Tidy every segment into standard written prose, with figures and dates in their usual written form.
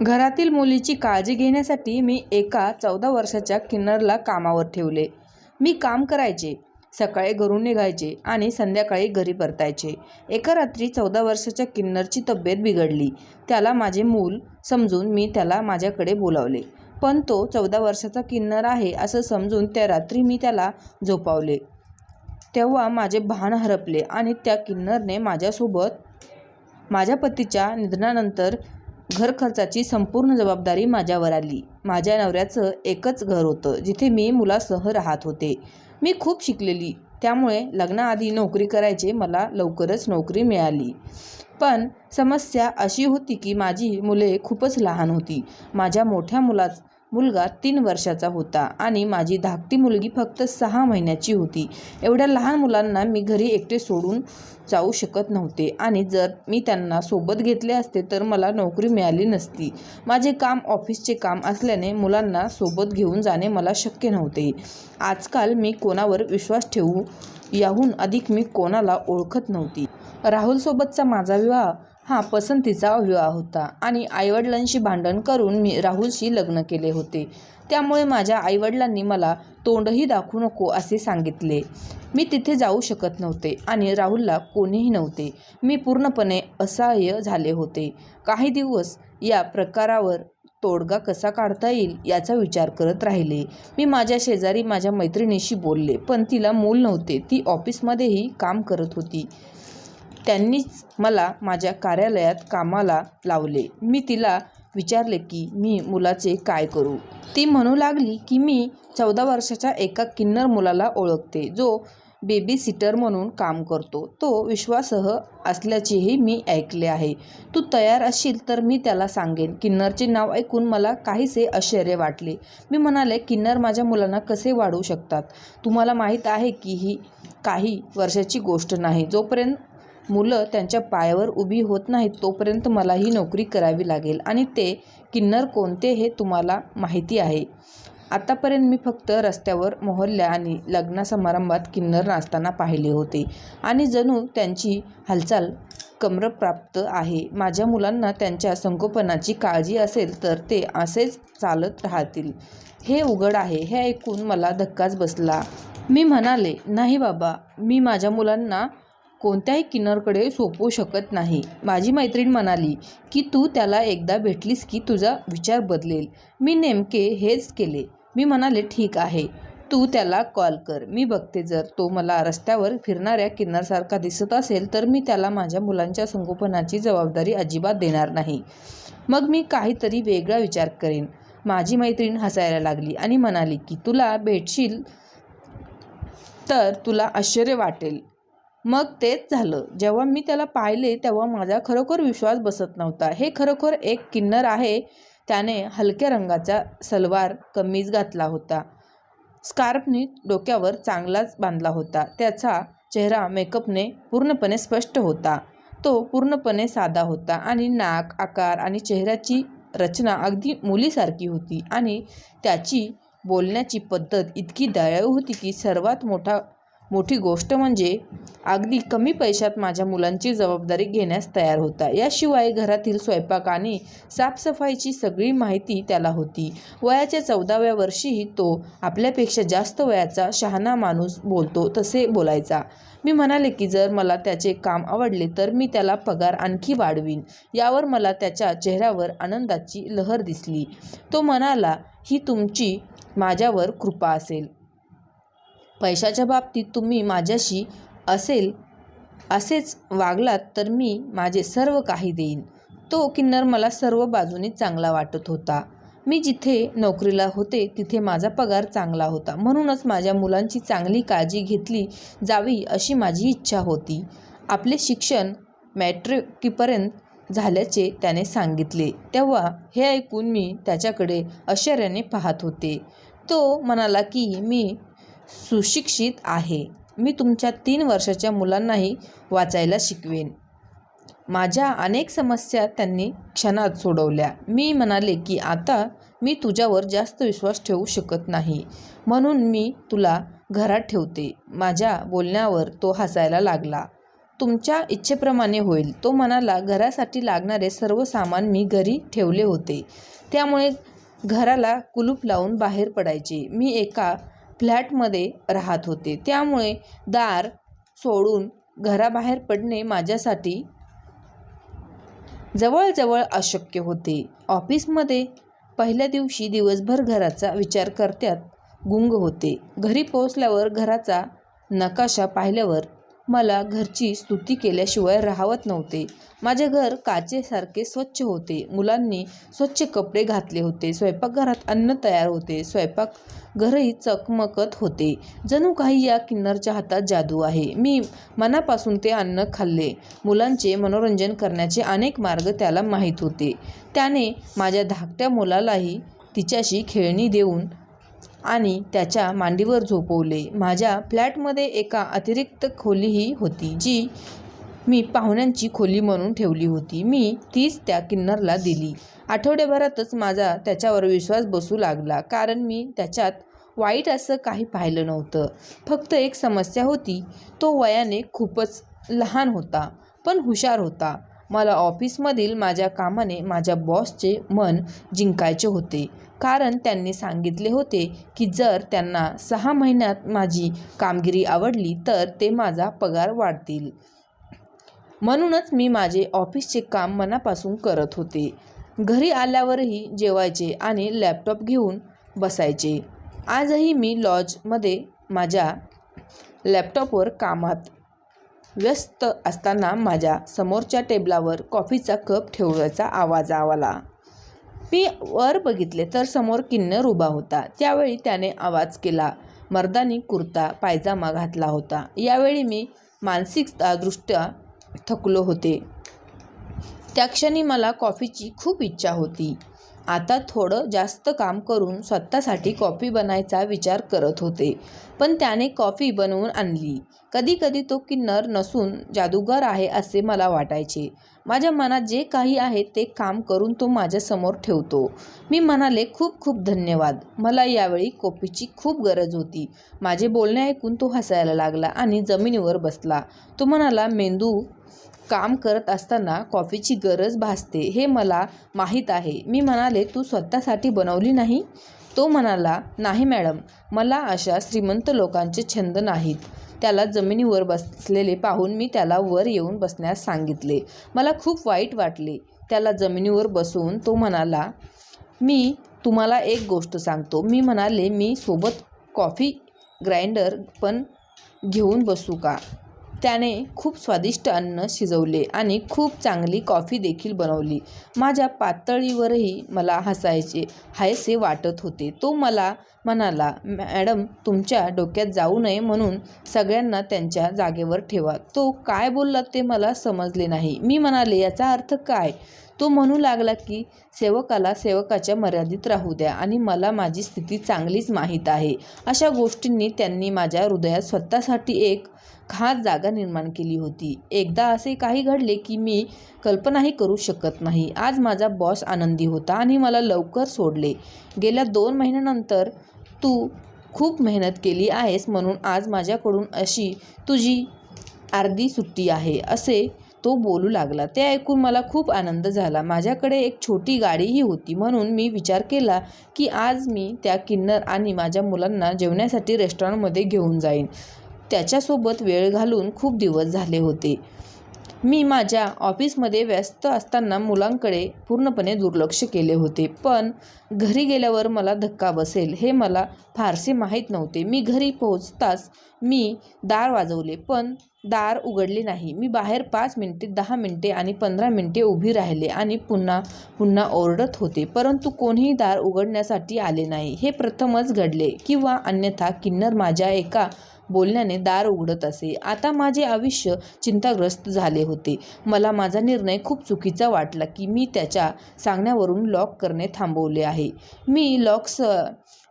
घरातील मुलीची काळजी घेण्यासाठी मी एका 14 वर्षाच्या किन्नरला कामावर ठेवले. मी काम करायचे, सकाळी घरून निघायचे आणि संध्याकाळी घरी परतायचे. एका रात्री 14 वर्षाच्या किन्नरची तब्येत बिघडली. त्याला माझे मूल समजून मी त्याला माझ्याकडे बोलावले. पण तो 14 वर्षाचा किन्नर आहे असं समजून त्या रात्री मी त्याला झोपावले. तेव्हा माझे भान हरपले आणि त्या किन्नरने माझ्यासोबत माझ्या पतीच्या निधनानंतर घरखर्चाची संपूर्ण जबाबदारी माझ्यावर आली. माझ्या नवऱ्याचं एकच घर होतं जिथे मी मुलासह राहत होते. मी खूप शिकलेली, त्यामुळे लग्नाआधी नोकरी करायचे. मला लवकरच नोकरी मिळाली. पण समस्या अशी होती की माझी मुले खूपच लहान होती. माझ्या मोठ्या मुलगा 3 वर्षाचा होता आणि माझी धाकटी मुलगी फक्त 6 महिन्याची होती. एवढ्या लहान मुलांना मी घरी एकटे सोडून जाऊ शकत नव्हते आणि जर मी त्यांना सोबत घेतले असते तर मला नोकरी मिळाली नसती. माझे काम ऑफिसचे काम असल्याने मुलांना सोबत घेऊन जाणे मला शक्य नव्हते. आजकाल मी कोणावर विश्वास ठेवू याहून अधिक मी कोणाला ओळखत नव्हती. राहुलसोबतचा माझा विवाह हा पसंतीचा विवाह होता आणि आईवडिलांशी भांडण करून मी राहुलशी लग्न केले होते. त्यामुळे माझ्या आईवडिलांनी मला तोंडही दाखवू नको असे सांगितले. मी तिथे जाऊ शकत नव्हते आणि राहुलला कोणीही नव्हते. मी पूर्णपणे असहाय्य झाले होते. काही दिवस या प्रकारावर तोडगा कसा काढता येईल याचा विचार करत राहिले. मी माझ्या शेजारी माझ्या मैत्रिणीशी बोलले, पण तिला मूल नव्हते. ती ऑफिसमध्येही काम करत होती. त्यांनीच मला माझ्या कार्यालयात कामाला लावले. मी तिला विचारले की मी मुलाचे काय करू. ती म्हणू लागली की मी 14 वर्षाच्या एका किन्नर मुलाला ओळखते जो बेबी सिटर म्हणून काम करतो. तो विश्वासार्ह असल्याचेही मी ऐकले आहे. तू तयार असशील तर मी त्याला सांगेन. किन्नरचे नाव ऐकून मला काहीसे आश्चर्य वाटले. मी म्हणाले, किन्नर माझ्या मुलांना कसे वाढवू शकतात? तुम्हाला माहीत आहे की ही काही वर्षाची गोष्ट नाही. जोपर्यंत मुलं त्यांच्या पायावर उभी होत नाहीत तोपर्यंत मला ही नोकरी करावी लागेल आणि ते किन्नर कोणते हे तुम्हाला माहिती आहे. आतापर्यंत मी फक्त रस्त्यावर, मोहल्ल्या आणि लग्न समारंभात किन्नर नाचताना पाहिले होते आणि जणू त्यांची हालचाल क्रमप्राप्त आहे. माझ्या मुलांना त्यांच्या संगोपनाची काळजी असेल तर ते असेच चालत राहतील हे उघड आहे. हे ऐकून मला धक्काच बसला. मी म्हणाले, नाही बाबा, मी माझ्या मुलांना कोणत्याही किन्नरकडे सोपवू शकत नाही. माझी मैत्रीण म्हणाली की तू त्याला एकदा भेटलीस की तुझा विचार बदलेल. मी नेमके हेच केले. मी म्हणाले, ठीक आहे, तू त्याला कॉल कर. मी बघते. जर तो मला रस्त्यावर फिरणाऱ्या किन्नरसारखा दिसत असेल तर मी त्याला माझ्या मुलांच्या संगोपनाची जबाबदारी अजिबात देणार नाही. मग मी काहीतरी वेगळा विचार करेन. माझी मैत्रीण हसायला लागली आणि म्हणाली की तुला भेटशील तर तुला आश्चर्य वाटेल. मग तेच झालं. जेव्हा मी त्याला पाहिले तेव्हा माझा खरोखर विश्वास बसत नव्हता. हे खरोखर एक किन्नर आहे. त्याने हलक्या रंगाचा सलवार कमीज घातला होता. स्कार्फनी डोक्यावर चांगलाच बांधला होता. त्याचा चेहरा मेकअपने पूर्णपणे स्पष्ट होता. तो पूर्णपणे साधा होता आणि नाक, आकार आणि चेहऱ्याची रचना अगदी मुलीसारखी होती आणि त्याची बोलण्याची पद्धत इतकी दयाळू होती की सर्वात मोठी गोष्ट म्हणजे अगदी कमी पैशात माझ्या मुलांची जबाबदारी घेण्यास तयार होता. याशिवाय घरातील स्वयंपाक आणि साफसफाईची सगळी माहिती त्याला होती. वयाच्या 14व्या वर्षीही तो आपल्यापेक्षा जास्त वयाचा शहाणा माणूस बोलतो तसे बोलायचा. मी म्हणाले की जर मला त्याचे काम आवडले तर मी त्याला पगार आणखी वाढवीन. यावर मला त्याच्या चेहऱ्यावर आनंदाची लहर दिसली. तो म्हणाला, ही तुमची माझ्यावर कृपा असेल. पैशाच्या बाबतीत तुम्ही माझ्याशी असेच वागलात तर मी माझे सर्व काही देईन. तो किन्नर मला सर्व बाजूनी चांगला वाटत होता. मी जिथे नोकरीला होते तिथे माझा पगार चांगला होता. म्हणूनच माझ्या मुलांची चांगली काळजी घेतली जावी अशी माझी इच्छा होती. आपले शिक्षण मॅट्रिकपर्यंत झाल्याचे त्याने सांगितले. तेव्हा हे ऐकून मी त्याच्याकडे आश्चर्याने पाहत होते. तो म्हणाला की मी सुशिक्षित आहे. मी तुमच्या 3 वर्षाच्या मुलांनाही वाचायला शिकवेन. माझ्या अनेक समस्या त्यांनी क्षणात सोडवल्या. मी म्हणाले की आता मी तुझ्यावर जास्त विश्वास ठेवू शकत नाही, म्हणून मी तुला घरात ठेवते. माझ्या बोलण्यावर तो हसायला लागला. तुमच्या इच्छेप्रमाणे होईल. तो म्हणाला. घरासाठी लागणारे सर्व सामान मी घरी ठेवले होते, त्यामुळे घराला कुलूप लावून बाहेर पडायचे. मी एका फ्लॅटमध्ये राहत होते, त्यामुळे दार सोडून घराबाहेर पडणे माझ्यासाठी जवळजवळ अशक्य होते. ऑफिसमध्ये पहिल्या दिवशी दिवसभर घराचा विचार करण्यात गुंग होते. घरी पोहोचल्यावर घराचा नकाशा पाहिल्यावर मला घरची स्तुती केल्याशिवाय राहवत नव्हते. माझे घर काचेसारखे स्वच्छ होते. मुलांनी स्वच्छ कपडे घातले होते. स्वयंपाकघरात अन्न तयार होते. स्वयंपाकघरही चकमकत होते. जणू काही या किन्नरच्या हातात जादू आहे. मी मनापासून ते अन्न खाल्ले. मुलांचे मनोरंजन करण्याचे अनेक मार्ग त्याला माहीत होते. त्याने माझ्या धाकट्या मुलालाही तिच्याशी खेळणी देऊन आणि त्याच्या मांडीवर झोपवले. माझ्या फ्लॅटमध्ये एका अतिरिक्त खोलीही होती, जी मी पाहुण्यांची खोली म्हणून ठेवली होती. मी तीच त्या किन्नरला दिली. आठवड्याभरातच माझा त्याच्यावर विश्वास बसू लागला, कारण मी त्याच्यात वाईट असं काही पाहिलं नव्हतं. फक्त एक समस्या होती. तो वयाने खूपच लहान होता, पण हुशार होता. मला ऑफिसमधील माझ्या कामाने माझ्या बॉसचे मन जिंकायचे होते, कारण त्यांनी सांगितले होते की जर त्यांना 6 महिन्यात माझी कामगिरी आवडली तर ते माझा पगार वाढतील. म्हणूनच मी माझे ऑफिसचे काम मनापासून करत होते. घरी आल्यावरही जेवायचे आणि लॅपटॉप घेऊन बसायचे. आजही मी लॉजमध्ये माझ्या लॅपटॉपवर कामात व्यस्त असताना माझ्या समोरच्या टेबलावर कॉफीचा कप ठेवण्याचा आवाज आला. मी वर बघितले तर समोर किन्नर उभा होता. त्यावेळी त्याने आवाज केला. मर्दानी कुर्ता पायजामा घातला होता. यावेळी मी मानसिकदृष्ट्या थकलो होते. त्या क्षणी मला कॉफीची खूप इच्छा होती. आता थोडं जास्त काम करून स्वतःसाठी कॉफी बनायचा विचार करत होते, पण त्याने कॉफी बनवून आणली. कधी कधी तो किन्नर नसून जादूगार आहे असे मला वाटायचे. माझ्या मनात जे काही आहे ते काम करून तो माझ्यासमोर ठेवतो. मी म्हणाले, खूप खूप धन्यवाद. मला यावेळी कॉफीची खूप गरज होती. माझे बोलणे ऐकून तो हसायला लागला आणि जमिनीवर बसला. तो म्हणाला, मेंदू काम करत असताना कॉफीची गरज भासते हे मला माहीत आहे. मी म्हणाले, तू स्वतःसाठी बनवली नाही? तो म्हणाला, नाही मॅडम, मला अशा श्रीमंत लोकांचे छंद नाहीत. त्याला जमिनीवर बसलेले पाहून मी त्याला वर येऊन बसण्यास सांगितले. मला खूप वाईट वाटले. त्याला जमिनीवर बसवून तो म्हणाला, मी तुम्हाला एक गोष्ट सांगतो. मी म्हणाले, मी सोबत कॉफी ग्राइंडर पण घेऊन बसू का? त्याने खूप स्वादिष्ट अन्न शिजवले आणि खूप चांगली कॉफी देखील बनवली. माझ्या पातळीवरही मला हायसे वाटत होते. तो मला म्हणाला, मॅडम, तुमच्या डोक्यात जाऊ नये म्हणून सगळ्यांना त्यांच्या जागेवर ठेवा. तो काय बोलला ते मला समजले नाही. मी म्हणाले, याचा अर्थ काय? तो म्हणू लागला की सेवकाला सेवकाच्या मर्यादित राहू द्या आणि मला माझी स्थिती चांगलीच माहीत आहे. अशा गोष्टींनी त्यांनी माझ्या हृदयात स्वतःसाठी एक खास जागा निर्माण केली होती. एकदा असे काही घडले की मी कल्पनाही करू शकत नाही. आज माझा बॉस आनंदी होता आणि मला लवकर सोडले. गेल्या 2 महिन्यानंतर तू खूप मेहनत केली आहेस म्हणून आज माझ्याकडून अशी तुझी अर्धी सुट्टी आहे, असे तो बोलू लागला. ते ऐकून मला खूप आनंद झाला. माझ्याकडे एक छोटी गाडीही होती, म्हणून मी विचार केला की आज मी त्या किन्नर आणि माझ्या मुलांना जेवण्यासाठी रेस्टॉरंटमध्ये घेऊन जाईन. त्याच्यासोबत वेळ घालून खूप दिवस झाले होते. मी माझ्या ऑफिसमध्ये व्यस्त असताना मुलांकडे पूर्णपणे दुर्लक्ष केले होते, पण घरी गेल्यावर मला धक्का बसेल हे मला फारसे माहीत नव्हते. मी घरी पोहोचताच मी दार वाजवले, पण दार उघडले नाही. मी बाहेर 5 मिनिटे, 10 मिनिटे आणि 15 मिनिटे उभी राहिले आणि पुन्हा पुन्हा ओरडत होते, परंतु कोणीही दार उघडण्यासाठी आले नाही. हे प्रथमच घडले, किंवा अन्यथा किन्नर माझ्या एका बोलण्याने दार उघडत असे. आता माझे आयुष्य चिंताग्रस्त झाले होते. मला माझा निर्णय खूप चुकीचा वाटला की मी त्याच्या सांगण्यावरून लॉक करणे थांबवले आहे. मी लॉक्स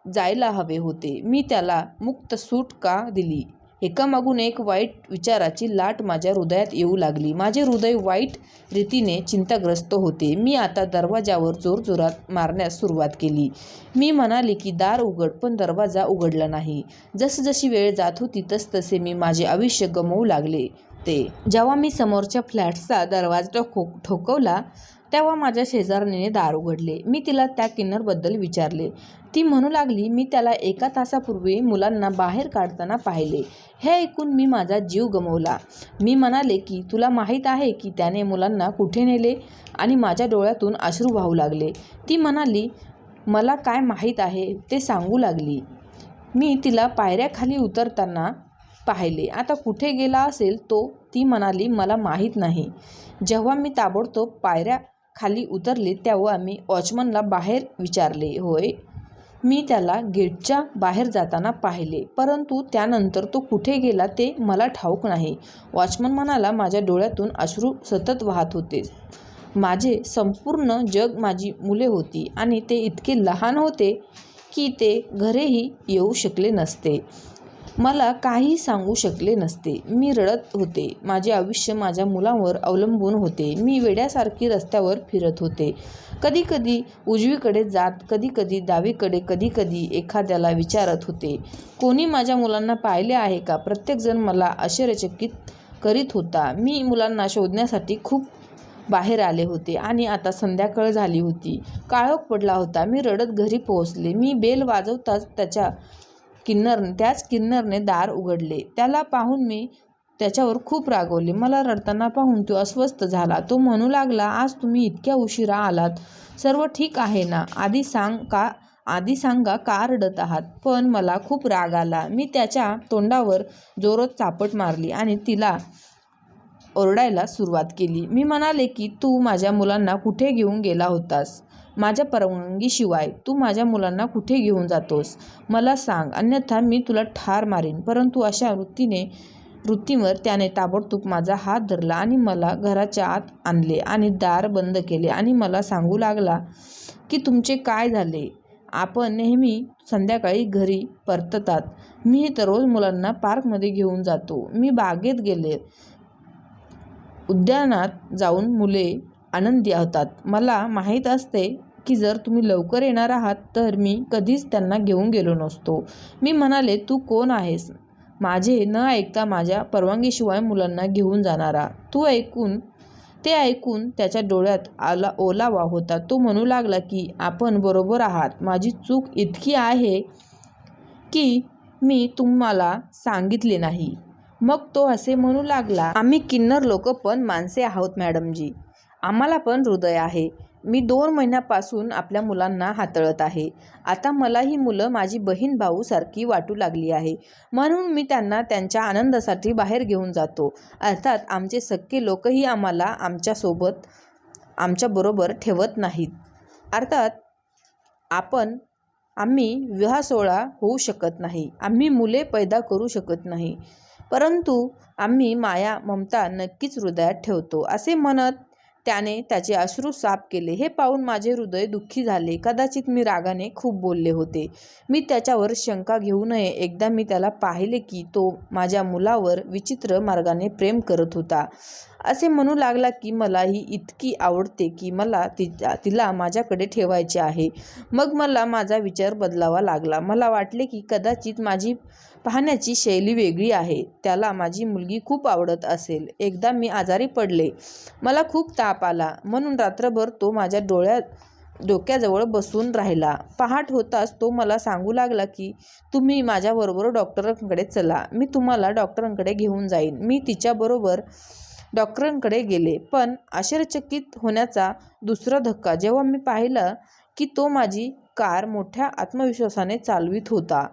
जायला हवे होते. मी त्याला मुक्त सूट का दिली? एकामागून एक वाईट विचाराची लाट माझ्या हृदयात येऊ लागली. माझे हृदय वाईट रीतीने चिंताग्रस्त होते. मी आता दरवाजावर जोरजोरात मारण्यास सुरुवात केली. मी म्हणाले की दार उघड, पण दरवाजा उघडला नाही. जसजशी वेळ जात होती तसतसे मी माझे आयुष्य गमावू लागले असते. जेव्हा मी समोरच्या फ्लॅटचा दरवाजा ठोकवला तेव्हा माझ्या शेजारणीने दार उघडले. मी तिला त्या किन्नरबद्दल विचारले. ती म्हणू लागली, मी त्याला 1 तासापूर्वी मुलांना बाहेर काढताना पाहिले. हे ऐकून मी माझा जीव गमावला. मी म्हणाले की तुला माहीत आहे की त्याने मुलांना कुठे नेले? आणि माझ्या डोळ्यातून अश्रू वाहू लागले. ती म्हणाली, मला काय माहीत आहे ते सांगू लागली. मी तिला पायऱ्याखाली उतरताना पाहिले. आता कुठे गेला असेल तो? ती म्हणाली, मला माहीत नाही. जेव्हा मी ताबडतोब पायऱ्या खाली उतरले तेव्हा मी वॉचमनला बाहेर विचारले. होय, मी त्याला गेटच्या बाहेर जाताना पाहिले, परंतु त्यानंतर तो कुठे गेला ते मला ठाऊक नाही. वॉचमन म्हणाला, माझ्या डोळ्यातून अश्रू सतत वाहत होते. माझे संपूर्ण जग माझी मुले होती आणि ते इतके लहान होते की ते घरीही येऊ शकले नसते. मला काही सांगू शकले नसते. मी रडत होते. माझे आयुष्य माझ्या मुलांवर अवलंबून होते. मी वेड्यासारखी रस्त्यावर फिरत होते. कधीकधी उजवीकडे जात, कधीकधी डावीकडे, कधीकधी एखाद्याला विचारत होते, कोणी माझ्या मुलांना पाहिले आहे का? प्रत्येकजण मला आश्चर्यचकित करीत होता. मी मुलांना शोधण्यासाठी खूप बाहेर आले होते आणि आता संध्याकाळ झाली होती. काळोख पडला होता. मी रडत घरी पोहोचले. मी बेल वाजवताच त्याच किन्नरने दार उघडले. त्याला पाहून मी त्याच्यावर खूप रागवले. मला रडताना पाहून तो अस्वस्थ झाला. तो म्हणू लागला, आज तुम्ही इतक्या उशिरा आलात, सर्व ठीक आहे ना? आधी सांगा का रडत आहात? पण मला खूप राग आला. मी त्याच्या तोंडावर जोरात चापट मारली आणि तिला ओरडायला सुरुवात केली. मी म्हणाले की तू माझ्या मुलांना कुठे घेऊन गेला होतास? माझ्या परवानगीशिवाय तू माझ्या मुलांना कुठे घेऊन जातोस? मला सांग, अन्यथा मी तुला ठार मारीन. परंतु अशा वृत्तीवर त्याने ताबडतोब माझा हात धरला आणि मला घराच्या आत आणले आणि दार बंद केले आणि मला सांगू लागला की तुमचे काय झाले? आपण नेहमी संध्याकाळी घरी परततात. मी दररोज मुलांना पार्कमध्ये घेऊन जातो. मी बागेत गेले, उद्यानात जाऊन मुले आनंदी होतात. मला माहीत असते की जर तुम्ही लवकर येणार आहात तर मी कधीच त्यांना घेऊन गेलो नसतो. मी म्हणाले, तू कोण आहेस? माझे न ऐकता माझ्या परवानगीशिवाय मुलांना घेऊन जाणारा? ते ऐकून त्याच्या डोळ्यात ओलावा होता. तो म्हणू लागला की आपण बरोबर आहात. माझी चूक इतकी आहे की मी तुम्हाला सांगितले नाही. मग तो असे म्हणू लागला, आम्ही किन्नर लोक पण माणसे आहोत मॅडमजी. आम्हाला पण हृदय आहे. मी 2 महिन्यापासून आपल्या मुलांना हाताळत आहे. आता मला ही मुलं माझी बहीण भाऊ सारखी वाटू लागली आहे. म्हणून मी त्यांना त्यांच्या आनंदासाठी बाहेर घेऊन जातो. अर्थात आमचे सख्खे लोकही आम्हाला आमच्याबरोबर ठेवत नाहीत. अर्थात आम्ही विवाहसोहळा होऊ शकत नाही. आम्ही मुले पैदा करू शकत नाही. परंतु आम्ही माया ममता नक्कीच हृदयात ठेवतो. असे म्हणत त्याने त्याचे अश्रू साफ केले. हे पाहून माझे हृदय दुःखी झाले. कदाचित मी रागाने खूप बोलले होते. मी त्याच्यावर शंका घेऊ नये. एकदा मी त्याला पाहिले की तो माझ्या मुलावर विचित्र मार्गाने प्रेम करत होता. असे म्हणू लागला की मला ही इतकी आवडते की मला तिला माझ्याकडे ठेवायचे आहे. मग मला माझा विचार बदलावा लागला. मला वाटले की कदाचित माझी पाहण्याची शैली वेगळी आहे. त्याला माझी मुलगी खूप आवडत असेल. एकदा मी आजारी पडले. मला खूप ताप आला. म्हणून रात्रभर तो माझ्या डोक्याजवळ बसून राहिला. पहाट होताच तो मला सांगू लागला की तुम्ही माझ्याबरोबर डॉक्टरांकडे चला. मी तुम्हाला डॉक्टरांकडे घेऊन जाईन. मी तिच्याबरोबर डॉक्टरांकडे गेले. पण आश्चर्यचकित होण्याचा दुसरा धक्का जेव्हा मी पाहिलं की तो माझी कार मोठ्या आत्मविश्वासाने चालवित होता.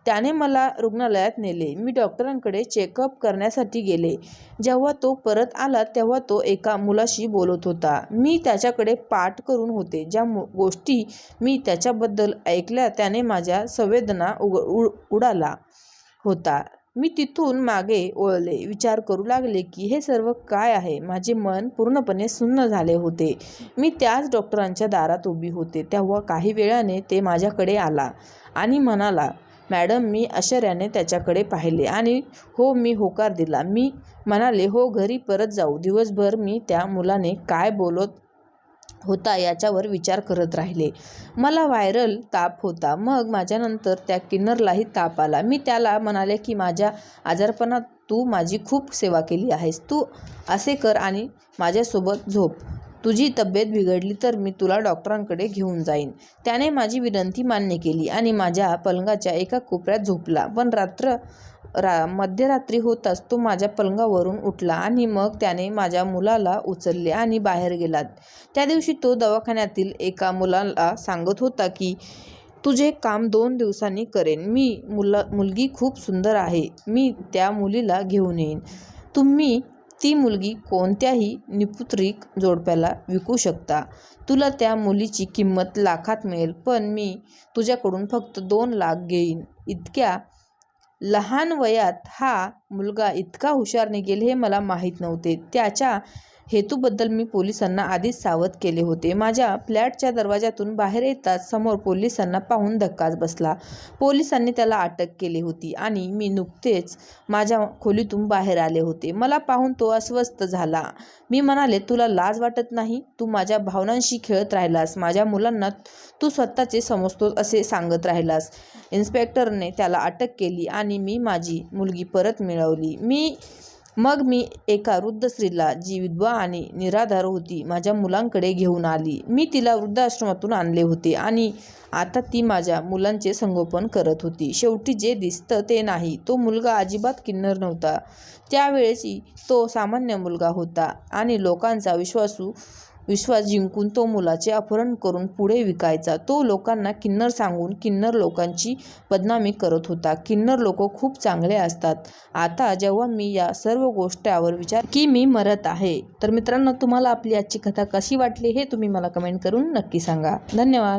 त्याने मला रुग्णालयात नेले. मी डॉक्टरांकडे चेकअप करण्यासाठी गेले. जेव्हा तो परत आला तेव्हा तो एका मुलाशी बोलत होता. मी त्याच्याकडे पाठ करून होते. ज्या गोष्टी मी त्याच्याबद्दल ऐकल्या त्याने माझ्या संवेदना उडाला होता. मी तिथून मागे वळले. विचार करू लागले की हे सर्व काय आहे? माझे मन पूर्णपणे सुन्न झाले होते. मी त्याच डॉक्टरांच्या दारात उभी होते तेव्हा काही वेळाने ते माझ्याकडे आला आणि म्हणाला, मॅडम. मी आश्चर्याने त्याच्याकडे पाहिले आणि मी होकार दिला. मी म्हणाले, हो, घरी परत जाऊ. दिवसभर मी त्या मुलाने काय बोलत होता याच्यावर विचार करत राहिले. मला व्हायरल ताप होता. मग माझ्यानंतर त्या किन्नरलाही ताप आला. मी त्याला म्हणाले की माझ्या आजारपणात तू माझी खूप सेवा केली आहेस. तू असे कर आणि माझ्यासोबत झोप. तुझी तब्येत बिघडली तर मी तुला डॉक्टरांकडे घेऊन जाईन. त्याने माझी विनंती मान्य केली आणि माझ्या पलंगाच्या एका कोपऱ्यात झोपला. पण मध्यरात्री होताच तो माझ्या पलंगावरून उठला आणि मग त्याने माझ्या मुलाला उचलले आणि बाहेर गेला. त्या दिवशी तो दवाखान्यातील एका मुलाला सांगत होता की तुझे काम 2 दिवसांनी करेन. मुलगी खूप सुंदर आहे. मी त्या मुलीला घेऊन येईन. तुम्ही ती मुलगी कोणत्याही निपुत्रिक जोडप्याला विकू शकता. तुला त्या मुलीची किंमत लाखात मिळेल, पण मी तुझ्याकडून फक्त 2 लाख घेईन. इतक्या लहान वयात हा मुलगा इतका हुशार निघेल हे मला माहीत नव्हते. त्याच्या हेतूबद्दल मी पोलिसांना आधीच सावध केले होते. माझ्या फ्लॅटच्या दरवाजातून बाहेर येताच समोर पोलिसांना पाहून धक्काच बसला. पोलिसांनी त्याला अटक केली होती आणि मी नुकतेच माझ्या खोलीतून बाहेर आले होते. मला पाहून तो अस्वस्थ झाला. मी म्हणाले, तुला लाज वाटत नाही? तू माझ्या भावनांशी खेळत राहिलास. माझ्या मुलांना तू स्वतःचे समजतोस असे सांगत राहिलास. इन्स्पेक्टरने त्याला अटक केली आणि मी माझी मुलगी परत मिळवली. मग मी एका वृद्ध स्त्रीला, जी विधवा आणि निराधार होती, माझ्या मुलांकडे घेऊन आली. मी तिला वृद्धाश्रमातून आणले होते आणि आता ती माझ्या मुलांचे संगोपन करत होती. शेवटी जे दिसतं ते नाही. तो मुलगा अजिबात किन्नर नव्हता. त्यावेळेसही तो सामान्य मुलगा होता आणि लोकांचा विश्वास जिंकून तो मुलाचे अपहरण करून पुढे विकायचा. तो लोकांना किन्नर सांगून किन्नर लोकांची बदनामी करत होता. किन्नर लोक खूप चांगले असतात. आता जेव्हा मी या सर्व गोष्टींवर विचार की मी मरत आहे. तर मित्रांनो, तुम्हाला आपली आजची कथा कशी वाटली हे तुम्ही मला कमेंट करून नक्की सांगा. धन्यवाद.